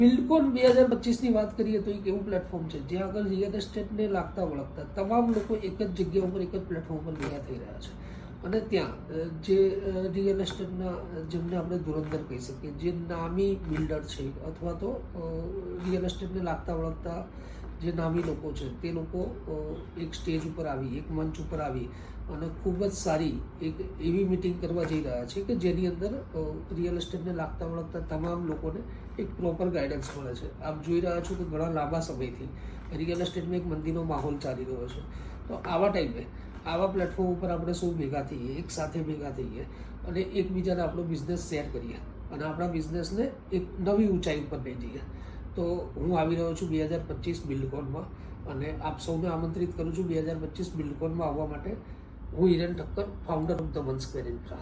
Buildcon 2025ની વાત કરીએ તો એક એવું પ્લેટફોર્મ છે જ્યાં આગળ રિયલ એસ્ટેટને લાગતા વળગતા તમામ લોકો એક જ જગ્યા ઉપર એક જ પ્લેટફોર્મ પર ભેગા થઈ રહ્યા છે અને ત્યાં જે રિયલ એસ્ટેટના જેમને આપણે ધુરંધર કહી શકીએ, જે નામી બિલ્ડર છે અથવા તો રિયલ એસ્ટેટને લાગતા વળગતા જે નામી લોકો છે તે લોકો એક સ્ટેજ ઉપર આવી, એક મંચ ઉપર આવી અને ખૂબ જ સારી એક એવી મિટિંગ કરવા જઈ રહ્યા છે કે જેની અંદર રિયલ એસ્ટેટને લાગતા વળગતા તમામ લોકોને એક પ્રોપર ગાઈડન્સ મળે છે. આપ જોઈ રહ્યા છો કે ઘણા લાંબા સમયથી રિયલ એસ્ટેટમાં એક મંદીનો માહોલ ચાલી રહ્યો છે. તો આવા ટાઈમે આવા પ્લેટફોર્મ ઉપર આપણે સૌ ભેગા થઈએ, એક સાથે ભેગા થઈએ અને એકબીજાને આપણો બિઝનેસ શેર કરીએ અને આપણા બિઝનેસને એક નવી ઊંચાઈ ઉપર લઈ જઈએ. તો હું આવી રહ્યો છું 2025 બિલ્ડકોનમાં અને આપ સૌને આમંત્રિત કરું છું 2025 બિલ્ડકોનમાં આવવા માટે. હું Hiren Thakkar, founder of the one square infra.